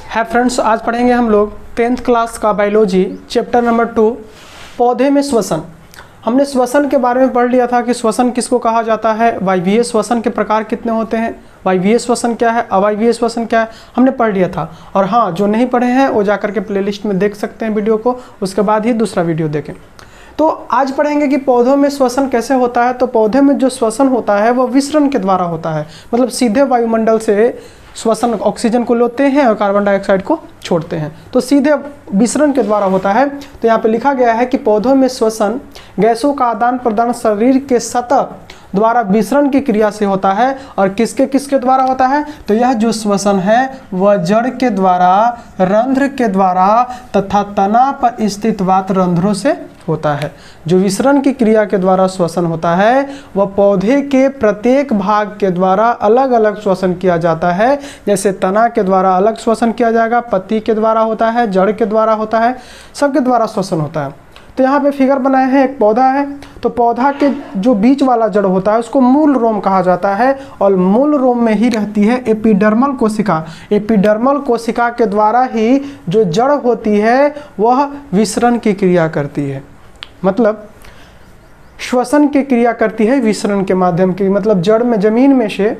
Hi friends, आज पढ़ेंगे हम लोग 10th क्लास का बायोलॉजी चैप्टर नंबर 2 पौधे में श्वसन। हमने श्वसन के बारे में पढ़ लिया था कि श्वसन किसको कहा जाता है, वायवीय श्वसन के प्रकार कितने होते हैं, वायवीय श्वसन क्या है, अवायवीय श्वसन क्या है, हमने पढ़ लिया था। और हाँ, जो नहीं पढ़े हैं वो जाकर के प्लेलिस्ट में देख सकते हैं वीडियो को, उसके बाद ही दूसरा वीडियो देखें। तो आज पढ़ेंगे कि पौधों में श्वसन कैसे होता है। तो पौधे में जो श्वसन होता है वह विसरण के द्वारा होता है, मतलब सीधे वायुमंडल से श्वसन ऑक्सीजन को लेते हैं और कार्बन डाइऑक्साइड को छोड़ते हैं, तो सीधे विसरण के द्वारा होता है। तो यहाँ पे लिखा गया है कि पौधों में श्वसन गैसों का आदान प्रदान शरीर के सतह द्वारा विसरण की क्रिया से होता है। और किसके किसके द्वारा होता है, तो यह जो श्वसन है वह जड़ के द्वारा, रंध्र के द्वारा तथा तना पर स्थित वात रंध्रों से होता है। जो विसरण की क्रिया के द्वारा श्वसन होता है वह पौधे के प्रत्येक भाग के द्वारा अलग अलग श्वसन किया जाता है। जैसे तना के द्वारा अलग श्वसन किया जाएगा, पत्ती के द्वारा होता है, जड़ के द्वारा होता है, सबके द्वारा श्वसन होता है। तो यहाँ पे फिगर बनाए हैं, एक पौधा है, तो पौधा के जो बीच वाला जड़ होता है उसको मूल रोम कहा जाता है, और मूल रोम में ही रहती है एपिडर्मल कोशिका। एपिडर्मल कोशिका के द्वारा ही जो जड़ होती है वह विसरण की क्रिया करती है, मतलब श्वसन की क्रिया करती है विसरण के माध्यम की। मतलब जड़ में, जमीन में से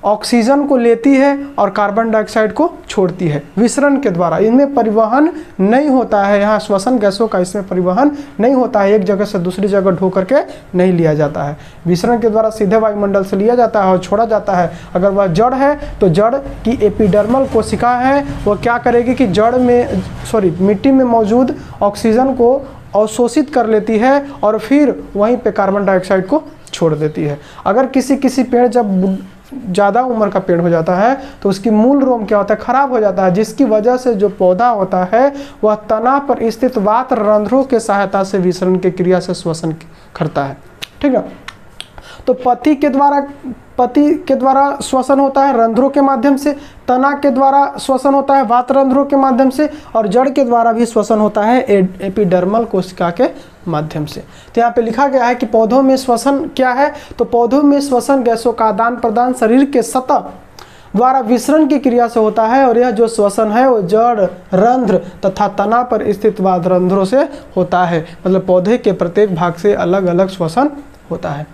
ऑक्सीजन को लेती है और कार्बन डाइऑक्साइड को छोड़ती है विसरण के द्वारा। इनमें परिवहन नहीं होता है, यहाँ श्वसन गैसों का इसमें परिवहन नहीं होता है, एक जगह से दूसरी जगह ढो करके नहीं लिया जाता है। विसरण के द्वारा सीधे वायुमंडल से लिया जाता है और छोड़ा जाता है। अगर वह जड़ है तो जड़ की एपिडर्मल कोशिका है, वह क्या करेगी कि जड़ में मिट्टी में मौजूद ऑक्सीजन को अवशोषित कर लेती है और फिर वहीं पे कार्बन डाइऑक्साइड को छोड़ देती है। अगर किसी पेड़ जब ज़्यादा उम्र का पेड़ हो जाता है तो उसकी मूल रोम क्या होता है, खराब हो जाता है, जिसकी वजह से जो पौधा होता है वह तना पर स्थित वात रंध्रों के सहायता से विसरण की क्रिया से श्वसन करता है। ठीक है, तो पत्ती के द्वारा श्वसन होता है रंध्रों के माध्यम से, तना के द्वारा श्वसन होता है वात रंध्रों के माध्यम से, और जड़ के द्वारा भी श्वसन होता है एपिडर्मल कोशिका के माध्यम से। तो यहाँ पे लिखा गया है कि पौधों में श्वसन क्या है, तो पौधों में श्वसन गैसों का आदान प्रदान शरीर के सतह द्वारा विसरण की क्रिया से होता है। और यह जो श्वसन है वो जड़, रंध्र तथा तना पर स्थित वात रंध्रों से होता है, मतलब पौधे के प्रत्येक भाग से अलग अलग श्वसन होता है।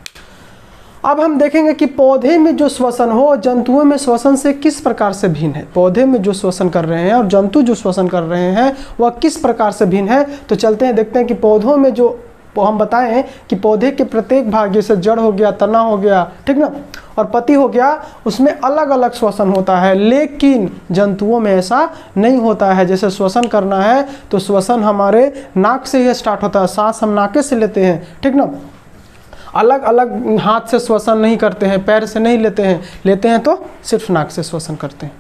अब हम देखेंगे कि पौधे में जो श्वसन हो जंतुओं में श्वसन से किस प्रकार से भिन्न है। पौधे में जो श्वसन कर रहे हैं और जंतु जो श्वसन कर रहे हैं वह किस प्रकार से भिन्न है। तो चलते हैं देखते हैं कि पौधों में जो हम बताएं कि पौधे के प्रत्येक भाग, जैसे जड़ हो गया, तना हो गया, ठीक ना, और पत्ती हो गया, उसमें अलग अलग श्वसन होता है। लेकिन जंतुओं में ऐसा नहीं होता है। जैसे श्वसन करना है तो श्वसन हमारे नाक से ही स्टार्ट होता है, सांस हम नाके से लेते हैं, ठीक ना। अलग अलग हाथ से श्वसन नहीं करते हैं, पैर से नहीं लेते हैं तो सिर्फ नाक से श्वसन करते हैं,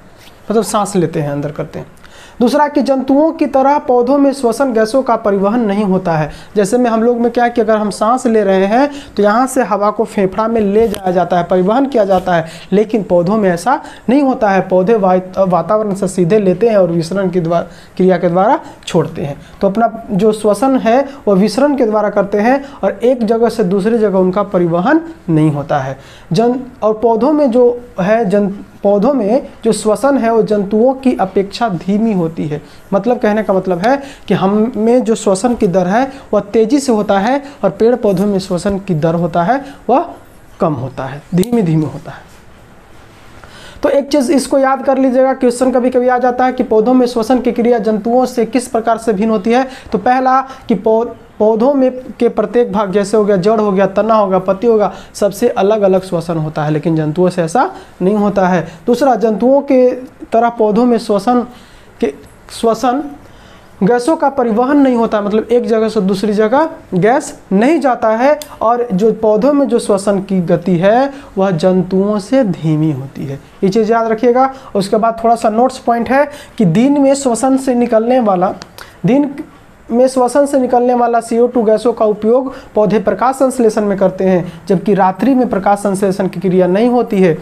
मतलब सांस लेते हैं, अंदर करते हैं। दूसरा कि जंतुओं की तरह पौधों में श्वसन गैसों का परिवहन नहीं होता है। जैसे में हम लोग में क्या है कि अगर हम सांस ले रहे हैं तो यहाँ से हवा को फेफड़ा में ले जाया जाता है, परिवहन किया जाता है, लेकिन पौधों में ऐसा नहीं होता है। पौधे वातावरण से सीधे लेते हैं और विसरण की क्रिया के द्वारा छोड़ते हैं। तो अपना जो श्वसन है वह विसरण के द्वारा करते हैं और एक जगह से दूसरी जगह उनका परिवहन नहीं होता है। और पौधों में जो श्वसन है वो जंतुओं की अपेक्षा धीमी होती है। मतलब कहने का मतलब है कि हम में जो श्वसन की दर है वह तेजी से होता है और पेड़ पौधों में श्वसन की दर होता है वह कम होता है, धीमे धीमे होता है। तो एक चीज़ इसको याद कर लीजिएगा, क्वेश्चन कभी कभी आ जाता है कि पौधों में श्वसन की क्रिया जंतुओं से किस प्रकार से भिन्न होती है। तो पहला कि पौधों में के प्रत्येक भाग, जैसे हो गया जड़ हो गया, तना होगा, पत्ती होगा, सबसे अलग अलग श्वसन होता है, लेकिन जंतुओं से ऐसा नहीं होता है। दूसरा, जंतुओं के तरह पौधों में श्वसन गैसों का परिवहन नहीं होता, मतलब एक जगह से दूसरी जगह गैस नहीं जाता है। और जो पौधों में जो श्वसन की गति है वह जंतुओं से धीमी होती है, ये चीज़ याद रखिएगा। उसके बाद थोड़ा सा नोट्स पॉइंट है कि दिन में श्वसन से निकलने वाला CO2 गैसों का उपयोग पौधे प्रकाश संश्लेषण में करते हैं, जबकि रात्रि में प्रकाश संश्लेषण की क्रिया नहीं होती है।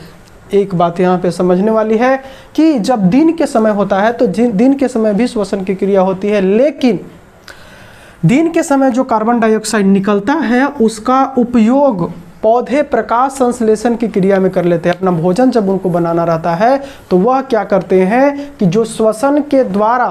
एक बात यहाँ पे समझने वाली है कि जब दिन के समय होता है तो दिन के समय भी श्वसन की क्रिया होती है, लेकिन दिन के समय जो कार्बन डाइऑक्साइड निकलता है उसका उपयोग पौधे प्रकाश संश्लेषण की क्रिया में कर लेते हैं। अपना भोजन जब उनको बनाना रहता है तो वह क्या करते हैं कि जो श्वसन के द्वारा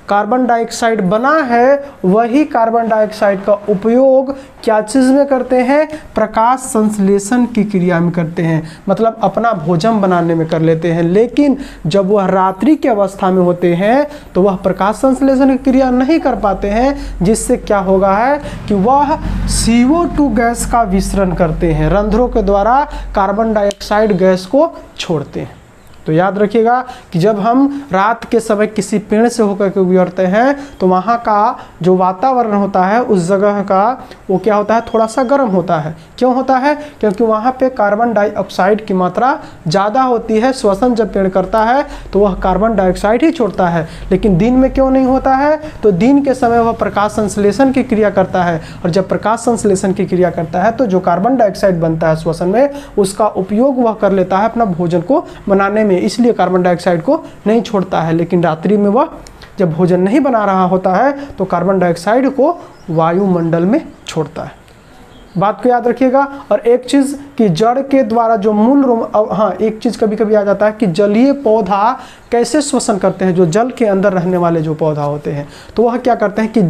कार्बन डाइऑक्साइड बना है वही कार्बन डाइऑक्साइड का उपयोग क्या चीज़ में करते हैं, प्रकाश संश्लेषण की क्रिया में करते हैं, मतलब अपना भोजन बनाने में कर लेते हैं। लेकिन जब वह रात्रि की अवस्था में होते हैं तो वह प्रकाश संश्लेषण की क्रिया नहीं कर पाते हैं, जिससे क्या होगा है कि वह CO2 गैस का विसरण करते हैं, रंध्रों के द्वारा कार्बन डाइऑक्साइड गैस को छोड़ते हैं। तो याद रखिएगा कि जब हम रात के समय किसी पेड़ से होकर के गुजरते हैं तो वहाँ का जो वातावरण होता है उस जगह का वो क्या होता है, थोड़ा सा गर्म होता है। क्यों होता है? क्योंकि वहाँ पे कार्बन डाइऑक्साइड की मात्रा ज़्यादा होती है। श्वसन जब पेड़ करता है तो वह कार्बन डाइऑक्साइड ही छोड़ता है। लेकिन दिन में क्यों नहीं होता है? तो दिन के समय वह प्रकाश संश्लेषण की क्रिया करता है, और जब प्रकाश संश्लेषण की क्रिया करता है तो जो कार्बन डाइऑक्साइड बनता है श्वसन में उसका उपयोग वह कर लेता है अपना भोजन को बनाने में, इसलिए कार्बन डाइऑक्साइड को नहीं छोड़ता है। लेकिन रात्रि में वह जब भोजन नहीं बना रहा होता है तो कार्बन डाइऑक्साइड को वायुमंडल में छोड़ता है। बात को याद रखिएगा। और एक चीज़ कि जड़ के द्वारा जो मूल एक चीज़ कभी कभी आ जाता है कि जलीय पौधा कैसे श्वसन करते हैं। जो जल के अंदर रहने वाले जो पौधा होते हैं तो वह क्या करते हैं कि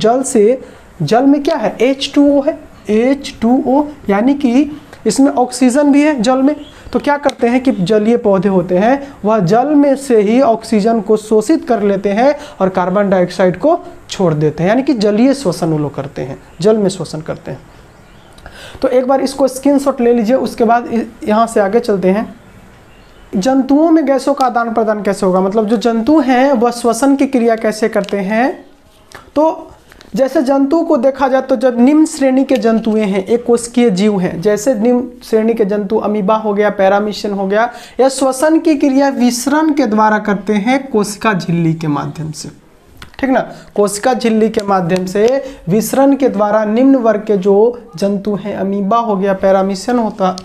जल में क्या है, H2O है, H2O, यानी कि इसमें ऑक्सीजन भी है जल में। तो क्या करते हैं कि जलीय पौधे होते हैं वह जल में से ही ऑक्सीजन को शोषित कर लेते हैं और कार्बन डाइऑक्साइड को छोड़ देते हैं, यानी कि जलीय श्वसन वो लोग करते हैं, जल में श्वसन करते हैं। तो एक बार इसको स्क्रीनशॉट ले लीजिए, उसके बाद यहाँ से आगे चलते हैं। जंतुओं में गैसों का आदान प्रदान कैसे होगा, मतलब जो जंतु हैं वह श्वसन की क्रिया कैसे करते हैं। तो जैसे जंतु को देखा जाए तो जब निम्न श्रेणी के जंतुएं हैं, एक कोशिकीय जीव हैं, जैसे निम्न श्रेणी के जंतु अमीबा हो गया, पैरामीशियन हो गया, यह श्वसन की क्रिया विसरण के द्वारा करते हैं कोशिका झिल्ली के माध्यम से, ठीक ना। कोशिका झिल्ली के माध्यम से विसरण के द्वारा निम्न वर्ग के जो जंतु हैं, अमीबा हो गया, पैरामीशियन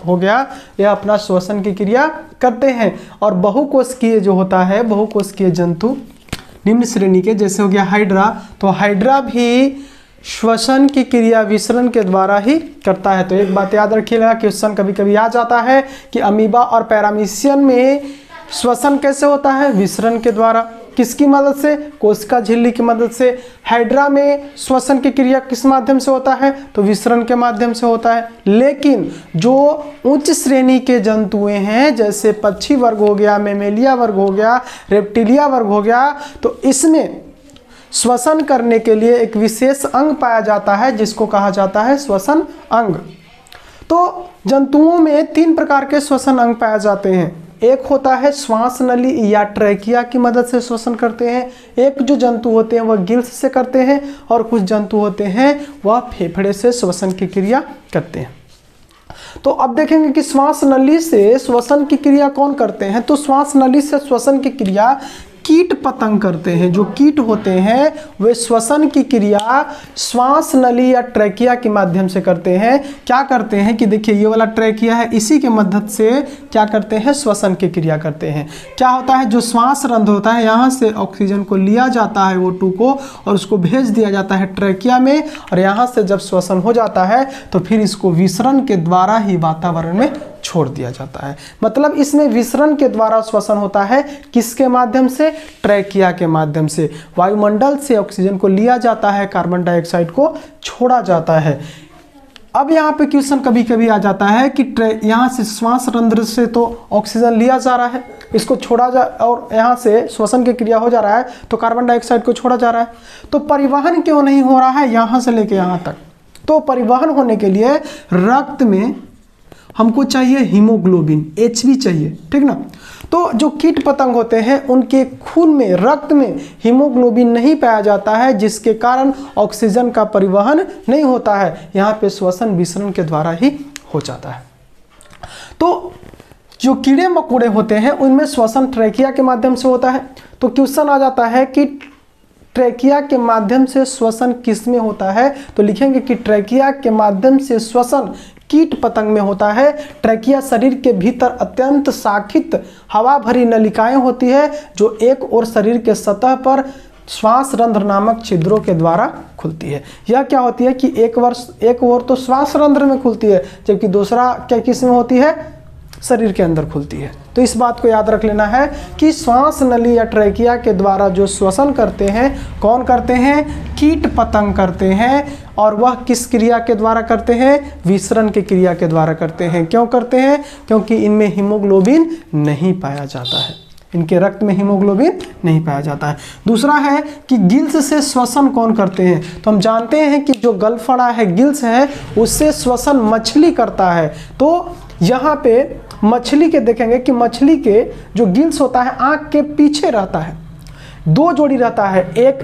हो गया, यह अपना श्वसन की क्रिया करते हैं। और बहुकोशिकीय जो होता है, बहुकोशिकीय जंतु निम्न श्रेणी के, जैसे हो गया हाइड्रा, तो हाइड्रा भी श्वसन की क्रिया विसरण के द्वारा ही करता है। तो एक बात याद रखिएगा, क्वेश्चन कभी कभी आ जाता है कि अमीबा और पैरामीशियन में श्वसन कैसे होता है, विसरण के द्वारा। किसकी मदद से? कोशिका झिल्ली की मदद से। हाइड्रा में श्वसन की क्रिया किस माध्यम से होता है? तो विसरण के माध्यम से होता है। लेकिन जो उच्च श्रेणी के जंतुएं हैं, जैसे पक्षी वर्ग हो गया, मेमेलिया वर्ग हो गया, रेप्टिलिया वर्ग हो गया, तो इसमें श्वसन करने के लिए एक विशेष अंग पाया जाता है जिसको कहा जाता है श्वसन अंग। तो जंतुओं में 3 प्रकार के श्वसन अंग पाए जाते हैं। एक होता है श्वास नली या ट्रैकिया की मदद से श्वसन करते हैं। एक जो जंतु होते हैं वह गिल्स से करते हैं, और कुछ जंतु होते हैं वह फेफड़े से श्वसन की क्रिया करते हैं। तो अब देखेंगे कि श्वास नली से श्वसन की क्रिया कौन करते हैं। तो श्वास नली से श्वसन की क्रिया कीट पतंग करते हैं। जो कीट होते हैं वे श्वसन की क्रिया श्वास नली या ट्रैकिया के माध्यम से करते हैं। क्या करते हैं कि देखिए ये वाला ट्रैकिया है, इसी के मदद से क्या करते हैं, श्वसन की क्रिया करते हैं। क्या होता है, जो श्वास रंध्र होता है यहाँ से ऑक्सीजन को लिया जाता है O2 को, और उसको भेज दिया जाता है ट्रैकिया में, और यहाँ से जब श्वसन हो जाता है तो फिर इसको विसरण के द्वारा ही वातावरण में छोड़ दिया जाता है। मतलब इसमें विसरण के द्वारा श्वसन होता है। किसके माध्यम से? ट्रैकिया के माध्यम से। वायुमंडल से ऑक्सीजन को लिया जाता है, कार्बन डाइऑक्साइड को छोड़ा जाता है। अब यहाँ पे क्वेश्चन कभी कभी आ जाता है कि यहाँ से श्वास रंध्र से तो ऑक्सीजन लिया जा रहा है, इसको छोड़ा जा, और यहाँ से श्वसन की क्रिया हो जा रहा है तो कार्बन डाइऑक्साइड को छोड़ा जा रहा है। तो परिवहन क्यों नहीं हो रहा है यहाँ से लेके यहाँ तक? तो परिवहन होने के लिए रक्त में हमको चाहिए हीमोग्लोबिन, Hb चाहिए, ठीक ना। तो जो कीट पतंग होते हैं उनके खून में, रक्त में हीमोग्लोबिन नहीं पाया जाता है, जिसके कारण ऑक्सीजन का परिवहन नहीं होता है। यहाँ पे श्वसन विसरण के द्वारा ही हो जाता है। तो जो कीड़े मकोड़े होते हैं उनमें श्वसन ट्रैकिया के माध्यम से होता है। तो क्वेश्चन आ जाता है कि ट्रैकिया के माध्यम से श्वसन किस में होता है? तो लिखेंगे कि ट्रैकिया के माध्यम से श्वसन कीट पतंग में होता है। ट्रैकिया शरीर के भीतर अत्यंत शाखित हवा भरी नलिकाएं होती है जो एक और शरीर के सतह पर श्वास रंध्र नामक छिद्रों के द्वारा खुलती है। यह क्या होती है कि एक ओर तो श्वास रंध्र में खुलती है, जबकि दूसरा क्या किस में होती है, शरीर के अंदर खुलती है। तो इस बात को याद रख लेना है कि श्वास नली या ट्रैकिया के द्वारा जो श्वसन करते हैं, कौन करते हैं, कीट पतंग करते हैं। और वह किस क्रिया के द्वारा करते हैं, विसरण की क्रिया के द्वारा करते हैं। क्यों करते हैं, क्योंकि इनमें हीमोग्लोबिन नहीं पाया जाता है, इनके रक्त में हीमोग्लोबिन नहीं पाया जाता है। दूसरा है कि गिल्स से श्वसन कौन करते हैं, तो हम जानते हैं कि जो गलफड़ा है, गिल्स है, उससे श्वसन मछली करता है। तो यहाँ पे मछली के देखेंगे कि मछली के जो गिल्स होता है आँख के पीछे रहता है, दो जोड़ी रहता है, एक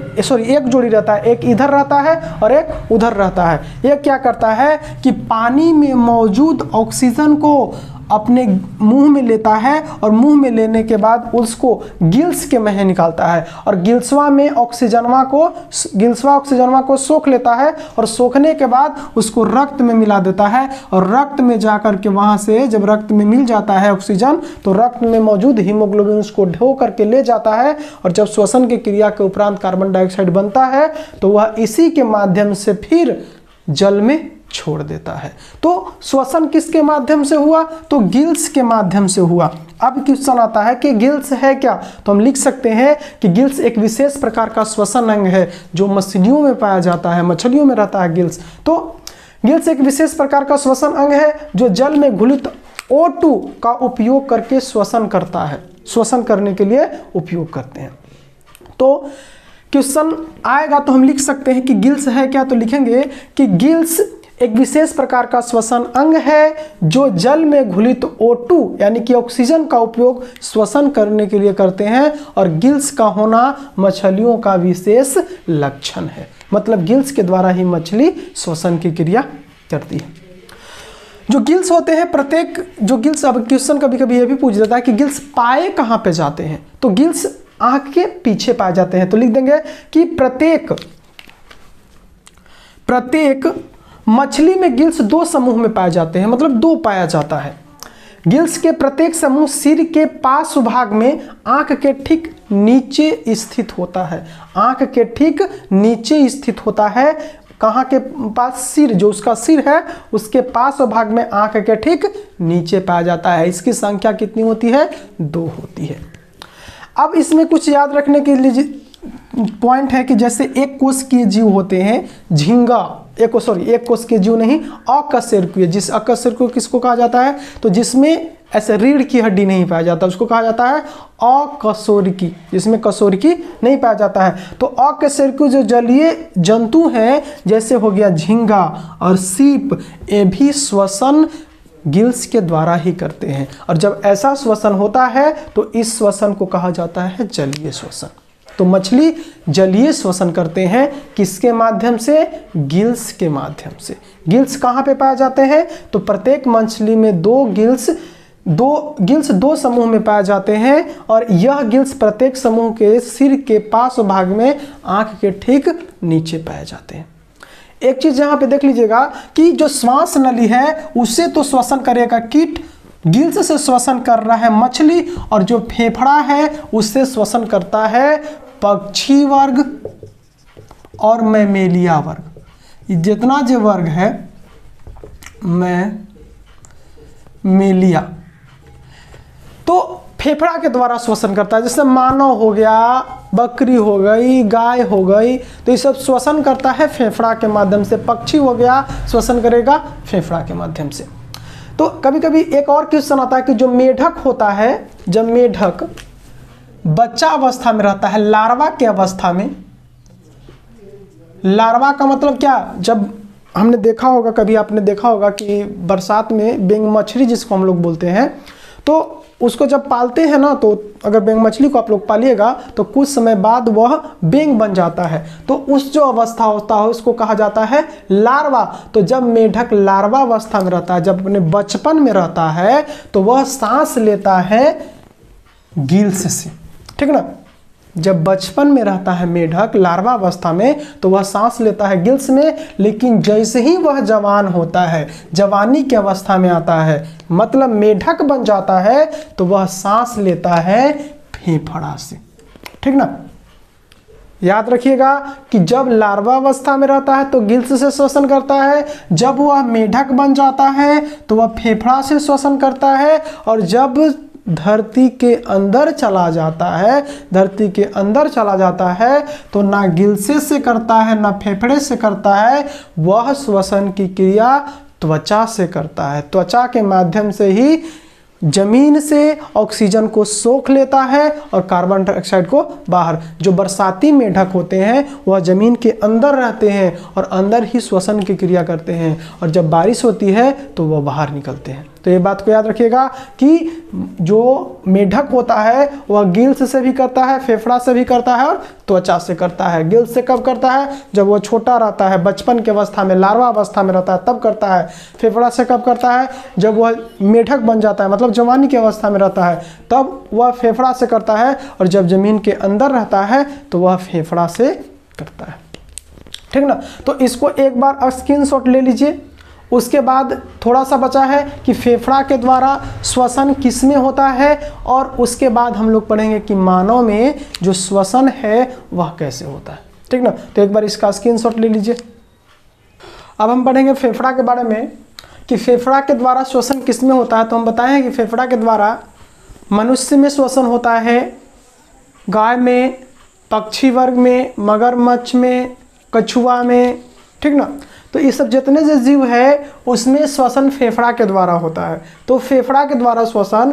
जोड़ी रहता है, एक इधर रहता है और एक उधर रहता है। यह क्या करता है कि पानी में मौजूद ऑक्सीजन को अपने मुंह में लेता है और मुंह में लेने के बाद उसको गिल्स के में निकालता है और गिल्सवा ऑक्सीजनवा को सोख लेता है और सोखने के बाद उसको रक्त में मिला देता है और रक्त में जाकर के वहाँ से जब रक्त में मिल जाता है ऑक्सीजन, तो रक्त में मौजूद हीमोग्लोबिन उसको ढो करके ले जाता है और जब श्वसन की क्रिया के उपरांत कार्बन डाइऑक्साइड बनता है तो वह इसी के माध्यम से फिर जल में छोड़ देता है। तो श्वसन किसके माध्यम से हुआ, तो गिल्स के माध्यम से हुआ। अब क्वेश्चन आता है कि गिल्स है क्या, तो हम लिख सकते हैं कि गिल्स एक विशेष प्रकार का श्वसन अंग है जो मछलियों में पाया जाता है, मछलियों में रहता है गिल्स। तो गिल्स एक विशेष प्रकार का श्वसन अंग है जो जल में घुलित O2 का उपयोग करके श्वसन करता है, श्वसन करने के लिए उपयोग करते हैं। तो क्वेश्चन आएगा तो हम लिख सकते हैं कि गिल्स है क्या, तो लिखेंगे कि गिल्स एक विशेष प्रकार का श्वसन अंग है जो जल में घुलित O2 यानी कि ऑक्सीजन का उपयोग श्वसन करने के लिए करते हैं और गिल्स का होना मछलियों का विशेष लक्षण है। मतलब गिल्स के द्वारा ही मछली श्वसन की क्रिया करती है। जो गिल्स होते हैं प्रत्येक जो गिल्स, अब क्वेश्चन कभी कभी ये भी पूछ देता है कि गिल्स पाए कहाँ पे जाते हैं, तो गिल्स आंख के पीछे पाए जाते हैं। तो लिख देंगे कि प्रत्येक मछली में गिल्स दो समूह में पाए जाते हैं, मतलब दो पाया जाता है। गिल्स के प्रत्येक समूह सिर के पार्श्व भाग में आंख के ठीक नीचे स्थित होता है, आंख के ठीक नीचे स्थित होता है। कहाँ के पास, सिर, जो उसका सिर है उसके पार्श्व भाग में आंख के ठीक नीचे पाया जाता है। इसकी संख्या कितनी होती है, 2 होती है। अब इसमें कुछ याद रखने के लिए पॉइंट है कि जैसे एक कोशिकीय जीव होते हैं, झींगा, एक कोशिकीय जीव नहीं, अकशेरुकीय, जिस अकशेरुकीय किसको कहा जाता है, तो जिसमें ऐसे रीढ़ की हड्डी नहीं पाया जाता उसको कहा जाता है अकशेरुकी, जिसमें कशेरुकी नहीं पाया जाता है। तो अकशेरुकी जो जलीय जंतु हैं, जैसे हो गया झींगा और सीप, ये भी श्वसन गिल्स के द्वारा ही करते हैं और जब ऐसा श्वसन होता है तो इस श्वसन को कहा जाता है जलीय श्वसन। तो मछली जलीय श्वसन करते हैं किसके माध्यम से, गिल्स के माध्यम से। गिल्स कहाँ पे पाए जाते हैं, तो प्रत्येक मछली में दो गिल्स दो समूह में पाए जाते हैं और यह गिल्स प्रत्येक समूह के सिर के पार्श्व भाग में आंख के ठीक नीचे पाए जाते हैं। एक चीज यहाँ पे देख लीजिएगा कि जो श्वास नली है उससे तो श्वसन करेगा कीट, गिल्स से श्वसन कर रहा है मछली, और जो फेफड़ा है उससे श्वसन करता है पक्षी वर्ग और मैमेलिया वर्ग। जितना जो वर्ग है मैमेलिया, तो फेफड़ा के द्वारा श्वसन करता है। जैसे मानव हो गया, बकरी हो गई, गाय हो गई, तो ये सब श्वसन करता है फेफड़ा के माध्यम से। पक्षी हो गया, श्वसन करेगा फेफड़ा के माध्यम से। तो कभी कभी एक और क्वेश्चन आता है कि जो मेढक होता है, जब मेढक बच्चा अवस्था में रहता है, लार्वा के अवस्था में, लार्वा का मतलब क्या, जब हमने देखा होगा, कभी आपने देखा होगा कि बरसात में बेंग मछली जिसको हम लोग बोलते हैं, तो उसको जब पालते हैं ना, तो अगर बेंग मछली को आप लोग पालिएगा तो कुछ समय बाद वह बेंग बन जाता है। तो उस जो अवस्था होता है उसको कहा जाता है लार्वा। तो जब मेढक लार्वा अवस्था में रहता है, जब अपने बचपन में रहता है, तो वह सांस लेता है गिल्स से, ठीक ना। जब बचपन में रहता है मेढक लार्वा अवस्था में, तो वह सांस लेता है गिल्स में, लेकिन जैसे ही वह जवान होता है, जवानी की अवस्था में आता है, मतलब मेढक बन जाता है, तो वह सांस लेता है फेफड़ा से, ठीक ना। याद रखिएगा कि जब लार्वा अवस्था में रहता है तो गिल्स से श्वसन करता है, जब वह मेढक बन जाता है तो वह फेफड़ा से श्वसन करता है, और जब धरती के अंदर चला जाता है तो ना गिल्से से करता है ना फेफड़े से करता है, वह श्वसन की क्रिया त्वचा से करता है। त्वचा के माध्यम से ही जमीन से ऑक्सीजन को सोख लेता है और कार्बन डाइऑक्साइड को बाहर। जो बरसाती मेढक होते हैं वह जमीन के अंदर रहते हैं और अंदर ही श्वसन की क्रिया करते हैं, और जब बारिश होती है तो वह बाहर निकलते हैं। तो ये बात को याद रखिएगा कि जो मेढक होता है वह गिल्स से भी करता है, फेफड़ा से भी करता है और त्वचा से करता है। गिल्स से कब करता है? जब वह छोटा रहता है, बचपन की अवस्था में, लार्वा अवस्था में रहता है, तब करता है। फेफड़ा से कब करता है? जब वह मेढक बन जाता है, मतलब जवानी की अवस्था में रहता है, तब वह फेफड़ा से करता है, और जब जमीन के अंदर रहता है तो वह फेफड़ा से करता है। ठीक ना? तो इसको एक बार स्क्रीनशॉट ले लीजिए। उसके बाद थोड़ा सा बचा है कि फेफड़ा के द्वारा श्वसन किसमें होता है, और उसके बाद हम लोग पढ़ेंगे कि मानव में जो श्वसन है वह कैसे होता है। ठीक ना? तो एक बार इसका स्क्रीनशॉट ले लीजिए। अब हम पढ़ेंगे फेफड़ा के बारे में कि फेफड़ा के द्वारा श्वसन किसमें होता है। तो हम बताएं कि फेफड़ा के द्वारा मनुष्य में श्वसन होता है, गाय में, पक्षी वर्ग में, मगरमच्छ में, कछुआ में। ठीक ना? तो ये सब जितने जो जीव है उसमें श्वसन फेफड़ा के द्वारा होता है। तो फेफड़ा के द्वारा श्वसन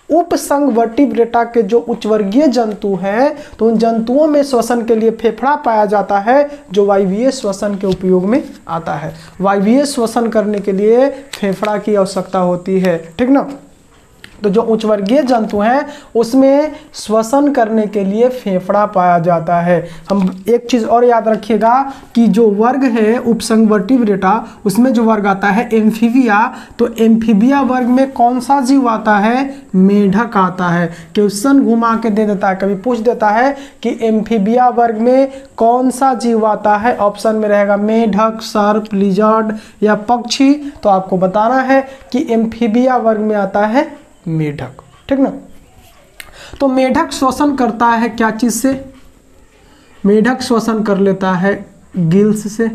उपसंवर्टिब्रेटा के जो उच्चवर्गीय जंतु हैं, तो उन जंतुओं में श्वसन के लिए फेफड़ा पाया जाता है, जो वायवीय श्वसन के उपयोग में आता है। वायवीय श्वसन करने के लिए फेफड़ा की आवश्यकता होती है। ठीक ना? तो जो उच्चवर्गीय जंतु हैं उसमें श्वसन करने के लिए फेफड़ा पाया जाता है। हम एक चीज़ और याद रखिएगा कि जो वर्ग है उपसंवर्टिब्रेटा, उसमें जो वर्ग आता है एम्फीबिया, तो एम्फीबिया वर्ग में कौन सा जीव आता है? मेढक आता है। क्वेश्चन घुमा के दे देता है, कभी पूछ देता है कि एम्फीबिया वर्ग में कौन सा जीव आता है। ऑप्शन में रहेगा मेढक, सर्प, लिजर्ड या पक्षी। तो आपको बताना है कि एम्फीबिया वर्ग में आता है मेढक। ठीक ना? तो मेढक श्वसन करता है क्या चीज से? मेढक श्वसन कर लेता है गिल्स से,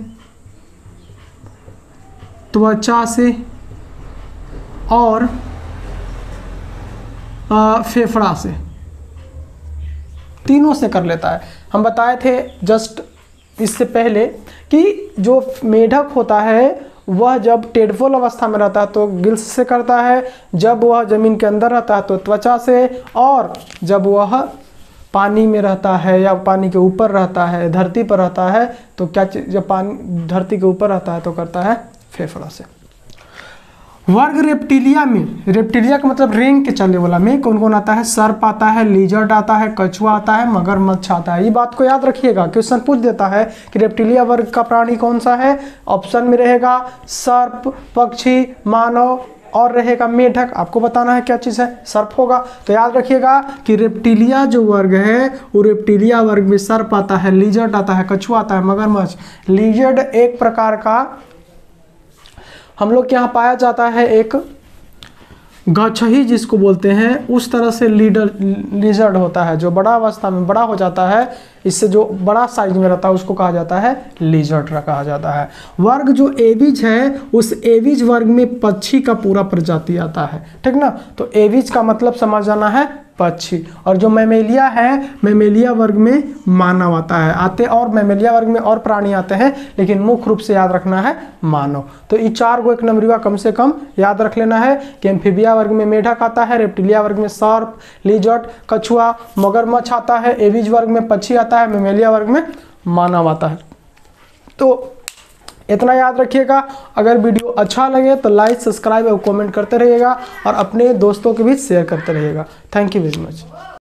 त्वचा से और फेफड़ा से, तीनों से कर लेता है। हम बताए थे जस्ट इससे पहले कि जो मेढक होता है वह जब टेडफोल अवस्था में रहता है तो गिल्स से करता है, जब वह जमीन के अंदर रहता है तो त्वचा से, और जब वह पानी में रहता है या पानी के ऊपर रहता है, धरती पर रहता है, तो क्या जब पानी धरती के ऊपर रहता है तो करता है फेफड़ा से। वर्ग रेप्टिलिया में, रेप्टिलिया का मतलब रेंग के चलने वाला में कौन कौन आता है? सर्प आता है, लिजर्ड आता है, कछुआ आता है, मगरमच्छ आता है। ये बात को याद रखिएगा, क्वेश्चन पूछ देता है कि रेप्टिलिया वर्ग का प्राणी कौन सा है। ऑप्शन में रहेगा सर्प, पक्षी, मानव और रहेगा मेढक। आपको बताना है क्या चीज़ है, सर्प होगा। तो याद रखिएगा कि रेप्टिलिया जो वर्ग है वो रेप्टिलिया वर्ग में सर्प आता है, लिजर्ड आता है, कछुआ आता है, मगरमच्छ। लिजर्ड एक प्रकार का हम लोग के यहाँ पाया जाता है, एक गछही जिसको बोलते हैं, उस तरह से लिजर्ड होता है जो बड़ा अवस्था में बड़ा हो जाता है, इससे जो बड़ा साइज में रहता है उसको कहा जाता है लिजर्ड कहा जाता है। वर्ग जो एविज है उस एविज वर्ग में पक्षी का पूरा प्रजाति आता है। ठीक ना? तो एविज का मतलब समझ जाना है पक्षी। और जो मैमेलिया है, मैमेलिया वर्ग में मानव आता है, और मैमेलिया वर्ग में और प्राणी आते हैं, लेकिन मुख्य रूप से याद रखना है मानव। तो ये 4 गो एक नंबरिया कम से कम याद रख लेना है कि एम्फीबिया वर्ग में मेढक आता है, रेप्टिलिया वर्ग में सर्प, लिजर्ड, कछुआ, मगरमच्छ आता है, एविज वर्ग में पक्षी आता है, मैमेलिया वर्ग में मानव आता है। तो इतना याद रखिएगा। अगर वीडियो अच्छा लगे तो लाइक, सब्सक्राइब और कमेंट करते रहिएगा, और अपने दोस्तों के बीच शेयर करते रहिएगा। Thank you very much.